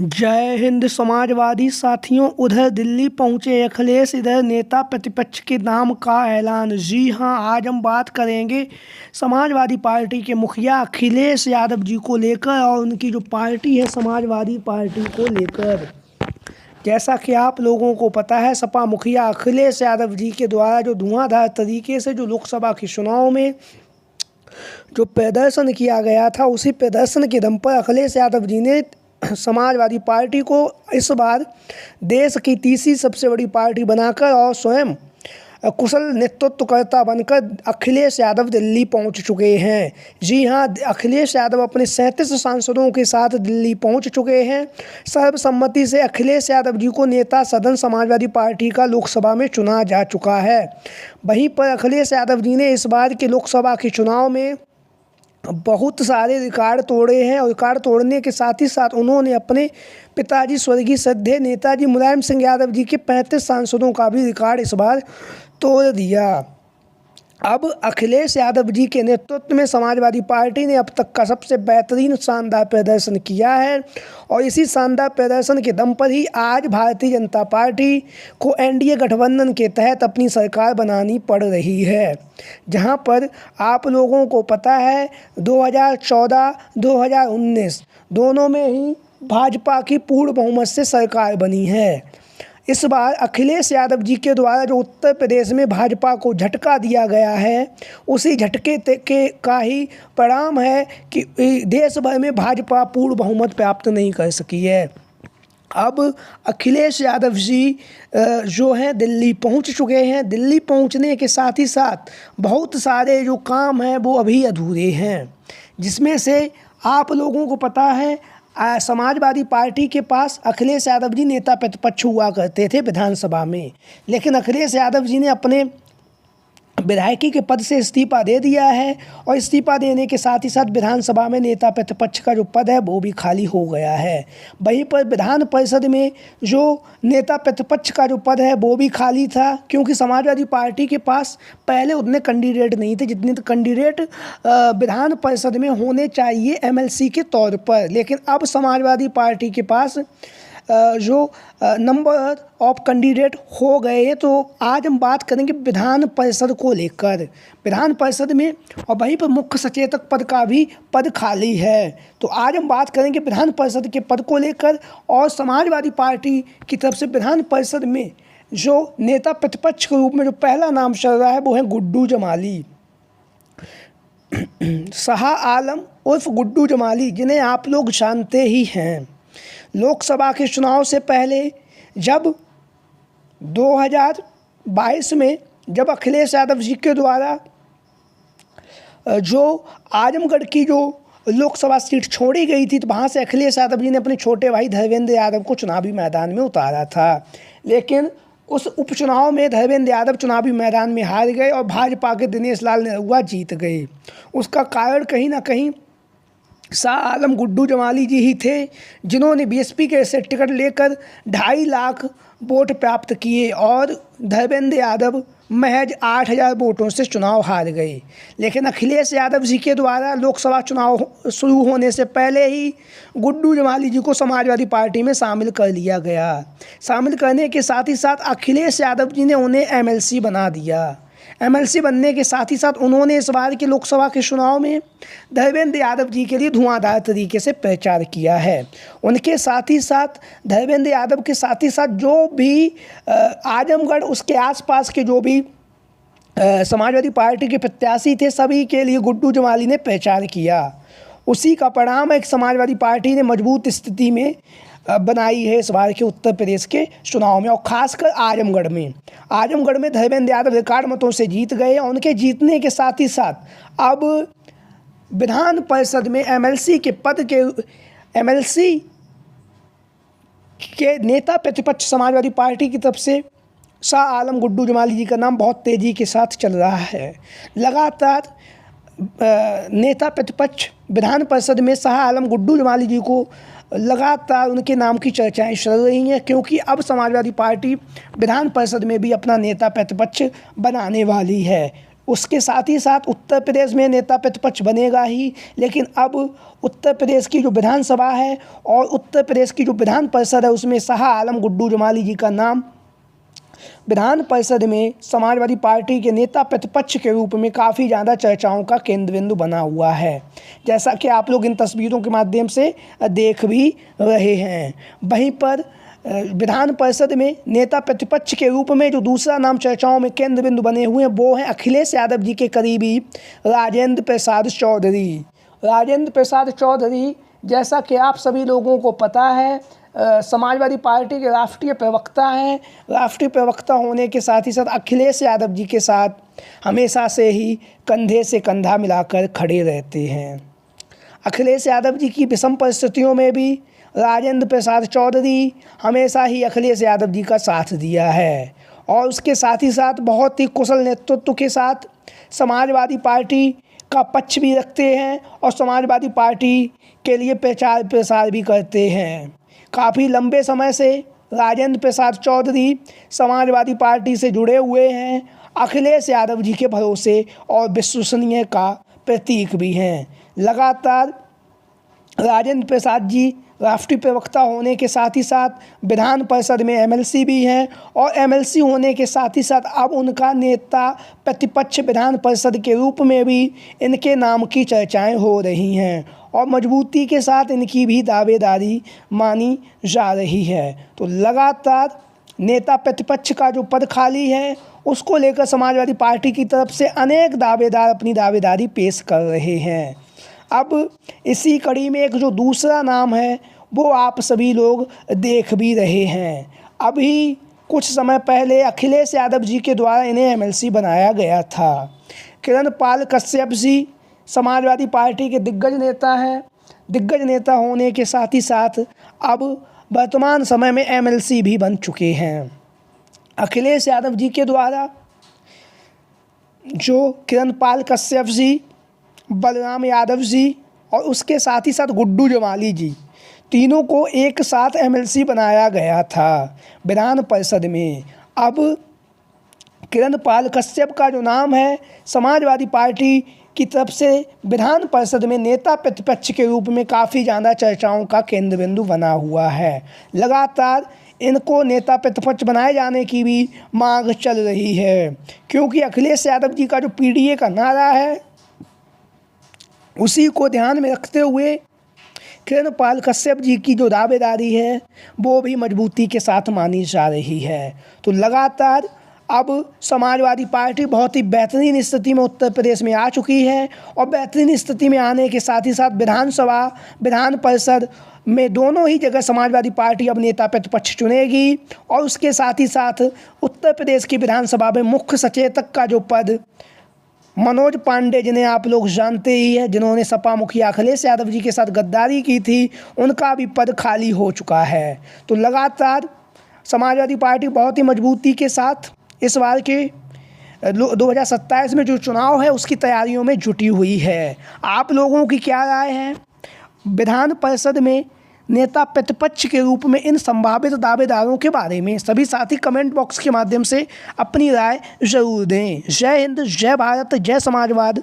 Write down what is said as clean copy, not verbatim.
जय हिंद। समाजवादी साथियों, उधर दिल्ली पहुंचे अखिलेश, इधर नेता प्रतिपक्ष के नाम का ऐलान। जी हां, आज हम बात करेंगे समाजवादी पार्टी के मुखिया अखिलेश यादव जी को लेकर और उनकी जो पार्टी है समाजवादी पार्टी को लेकर। जैसा कि आप लोगों को पता है, सपा मुखिया अखिलेश यादव जी के द्वारा जो धुआंधार तरीके से जो लोकसभा के चुनाव में जो प्रदर्शन किया गया था, उसी प्रदर्शन के दम पर अखिलेश यादव जी ने समाजवादी पार्टी को इस बार देश की तीसरी सबसे बड़ी पार्टी बनाकर और स्वयं कुशल नेतृत्वकर्ता बनकर अखिलेश यादव दिल्ली पहुंच चुके हैं। जी हां, अखिलेश यादव अपने 37 सांसदों के साथ दिल्ली पहुंच चुके हैं। सर्वसम्मति से अखिलेश यादव जी को नेता सदन समाजवादी पार्टी का लोकसभा में चुना जा चुका है। वहीं पर अखिलेश यादव जी ने इस बार के लोकसभा के चुनाव में बहुत सारे रिकॉर्ड तोड़े हैं और रिकॉर्ड तोड़ने के साथ ही साथ उन्होंने अपने पिताजी स्वर्गीय श्रद्धेय नेताजी मुलायम सिंह यादव जी के 35 सांसदों का भी रिकॉर्ड इस बार तोड़ दिया। अब अखिलेश यादव जी के नेतृत्व में समाजवादी पार्टी ने अब तक का सबसे बेहतरीन शानदार प्रदर्शन किया है और इसी शानदार प्रदर्शन के दम पर ही आज भारतीय जनता पार्टी को एनडीए गठबंधन के तहत अपनी सरकार बनानी पड़ रही है। जहां पर आप लोगों को पता है 2014-2019 दोनों में ही भाजपा की पूर्ण बहुमत से सरकार बनी है। इस बार अखिलेश यादव जी के द्वारा जो उत्तर प्रदेश में भाजपा को झटका दिया गया है, उसी झटके के का ही परिणाम है कि देश भर में भाजपा पूर्ण बहुमत प्राप्त नहीं कर सकी है। अब अखिलेश यादव जी जो हैं दिल्ली पहुंच चुके हैं। दिल्ली पहुंचने के साथ ही साथ बहुत सारे जो काम हैं वो अभी अधूरे हैं, जिसमें से आप लोगों को पता है समाजवादी पार्टी के पास अखिलेश यादव जी नेता प्रतिपक्ष हुआ करते थे विधानसभा में, लेकिन अखिलेश यादव जी ने अपने विधायकी के पद से इस्तीफा दे दिया है और इस्तीफा देने के साथ ही साथ विधानसभा में नेता प्रतिपक्ष का जो पद है वो भी खाली हो गया है। वहीं पर विधान परिषद में जो नेता प्रतिपक्ष का जो पद है वो भी खाली था, क्योंकि समाजवादी पार्टी के पास पहले उतने कैंडिडेट नहीं थे जितने कैंडिडेट विधान परिषद में होने चाहिए एमएलसी के तौर पर। लेकिन अब समाजवादी पार्टी के पास जो नंबर ऑफ कैंडिडेट हो गए हैं। तो आज हम बात करेंगे विधान परिषद को लेकर। विधान परिषद में और वहीं पर मुख्य सचेतक पद का भी पद खाली है। तो आज हम बात करेंगे विधान परिषद के पद को लेकर और समाजवादी पार्टी की तरफ से विधान परिषद में जो नेता प्रतिपक्ष के रूप में जो पहला नाम चल रहा है वो है गुड्डू जमाली, शाह आलम उर्फ गुड्डू जमाली, जिन्हें आप लोग जानते ही हैं। लोकसभा के चुनाव से पहले जब 2022 में जब अखिलेश यादव जी के द्वारा जो आजमगढ़ की जो लोकसभा सीट छोड़ी गई थी, तो वहाँ से अखिलेश यादव जी ने अपने छोटे भाई धर्मेंद्र यादव को चुनावी मैदान में उतारा था। लेकिन उस उपचुनाव में धर्मेंद्र यादव चुनावी मैदान में हार गए और भाजपा के दिनेश लाल निरहुआ जीत गए। उसका कारण कहीं ना कहीं शाह आलम गुड्डू जमाली जी ही थे, जिन्होंने बीएसपी के से टिकट लेकर 2.5 लाख वोट प्राप्त किए और धर्मेंद्र यादव महज 8,000 वोटों से चुनाव हार गए। लेकिन अखिलेश यादव जी के द्वारा लोकसभा चुनाव शुरू होने से पहले ही गुड्डू जमाली जी को समाजवादी पार्टी में शामिल कर लिया गया। शामिल करने के साथ ही साथ अखिलेश यादव जी ने उन्हें एमएलसी बना दिया। एमएलसी बनने के साथ ही साथ उन्होंने इस बार के लोकसभा के चुनाव में धर्मेंद्र यादव जी के लिए धुआंधार तरीके से प्रचार किया है। उनके साथ ही साथ धर्मेंद्र यादव के साथ ही साथ जो भी आजमगढ़ उसके आसपास के जो भी समाजवादी पार्टी के प्रत्याशी थे, सभी के लिए गुड्डू जमाली ने प्रचार किया। उसी का परिणाम है कि समाजवादी पार्टी ने मजबूत स्थिति में बनाई है इस बार के उत्तर प्रदेश के चुनाव में और खासकर आजमगढ़ में धर्मेंद्र यादव रिकॉर्ड मतों से जीत गए। और उनके जीतने के साथ ही साथ अब विधान परिषद में एमएलसी के नेता प्रतिपक्ष समाजवादी पार्टी की तरफ से शाह आलम गुड्डू जमाली जी का नाम बहुत तेज़ी के साथ चल रहा है। लगातार नेता प्रतिपक्ष विधान परिषद में शाह आलम गुड्डू जमाली जी को लगातार उनके नाम की चर्चाएं चल रही हैं, क्योंकि अब समाजवादी पार्टी विधान परिषद में भी अपना नेता प्रतिपक्ष बनाने वाली है। उसके साथ ही साथ उत्तर प्रदेश में नेता प्रतिपक्ष बनेगा ही, लेकिन अब उत्तर प्रदेश की जो विधानसभा है और उत्तर प्रदेश की जो विधान परिषद है उसमें शाह आलम गुड्डू जमाली जी का नाम विधान परिषद में समाजवादी पार्टी के नेता प्रतिपक्ष के रूप में काफ़ी ज़्यादा चर्चाओं का केंद्र बिंदु बना हुआ है, जैसा कि आप लोग इन तस्वीरों के माध्यम से देख भी रहे हैं। वहीं पर विधान परिषद में नेता प्रतिपक्ष के रूप में जो दूसरा नाम चर्चाओं में केंद्र बिंदु बने हुए हैं वो हैं अखिलेश यादव जी के करीबी राजेंद्र प्रसाद चौधरी। राजेंद्र प्रसाद चौधरी, जैसा कि आप सभी लोगों को पता है, समाजवादी पार्टी के राष्ट्रीय प्रवक्ता हैं। राष्ट्रीय प्रवक्ता होने के साथ ही साथ अखिलेश यादव जी के साथ हमेशा से ही कंधे से कंधा मिलाकर खड़े रहते हैं। अखिलेश यादव जी की विषम परिस्थितियों में भी राजेंद्र प्रसाद चौधरी हमेशा ही अखिलेश यादव जी का साथ दिया है और उसके साथ ही साथ बहुत ही कुशल नेतृत्व के साथ समाजवादी पार्टी का पक्ष भी रखते हैं और समाजवादी पार्टी के लिए प्रचार प्रसार भी करते हैं। काफ़ी लंबे समय से राजेंद्र प्रसाद चौधरी समाजवादी पार्टी से जुड़े हुए हैं, अखिलेश यादव जी के भरोसे और विश्वसनीय का प्रतीक भी हैं। लगातार राजेंद्र प्रसाद जी राष्ट्रीय प्रवक्ता होने के साथ ही साथ विधान परिषद में एमएलसी भी हैं और एमएलसी होने के साथ ही साथ अब उनका नेता प्रतिपक्ष विधान परिषद के रूप में भी इनके नाम की चर्चाएं हो रही हैं और मजबूती के साथ इनकी भी दावेदारी मानी जा रही है। तो लगातार नेता प्रतिपक्ष का जो पद खाली है उसको लेकर समाजवादी पार्टी की तरफ से अनेक दावेदार अपनी दावेदारी पेश कर रहे हैं। अब इसी कड़ी में एक जो दूसरा नाम है वो आप सभी लोग देख भी रहे हैं। अभी कुछ समय पहले अखिलेश यादव जी के द्वारा इन्हें एमएलसी बनाया गया था। किरण पाल कश्यप जी समाजवादी पार्टी के दिग्गज नेता हैं। दिग्गज नेता होने के साथ ही साथ अब वर्तमान समय में एमएलसी भी बन चुके हैं। अखिलेश यादव जी के द्वारा जो किरण पाल कश्यप जी, बलराम यादव जी और उसके साथ ही साथ गुड्डू जमाली जी, तीनों को एक साथ एमएलसी बनाया गया था विधान परिषद में। अब किरण पाल कश्यप का जो नाम है समाजवादी पार्टी की तरफ से विधान परिषद में नेता प्रतिपक्ष के रूप में काफ़ी ज़्यादा चर्चाओं का केंद्र बिंदु बना हुआ है। लगातार इनको नेता प्रतिपक्ष बनाए जाने की भी मांग चल रही है, क्योंकि अखिलेश यादव जी का जो पीडीए का नारा है उसी को ध्यान में रखते हुए किरण पाल कश्यप जी की जो दावेदारी है वो भी मजबूती के साथ मानी जा रही है। तो लगातार अब समाजवादी पार्टी बहुत ही बेहतरीन स्थिति में उत्तर प्रदेश में आ चुकी है और बेहतरीन स्थिति में आने के साथ ही साथ विधानसभा विधान परिषद में दोनों ही जगह समाजवादी पार्टी अब नेता प्रतिपक्ष चुनेगी और उसके साथ ही साथ उत्तर प्रदेश की विधानसभा में मुख्य सचेतक का जो पद मनोज पांडे, जिन्हें आप लोग जानते ही हैं, जिन्होंने सपा मुखिया अखिलेश यादव जी के साथ गद्दारी की थी, उनका भी पद खाली हो चुका है। तो लगातार समाजवादी पार्टी बहुत ही मजबूती के साथ इस बार के 2027 में जो चुनाव है उसकी तैयारियों में जुटी हुई है। आप लोगों की क्या राय है? विधान परिषद में नेता प्रतिपक्ष के रूप में इन संभावित दावेदारों के बारे में सभी साथी कमेंट बॉक्स के माध्यम से अपनी राय ज़रूर दें। जय हिंद, जय भारत, जय समाजवाद।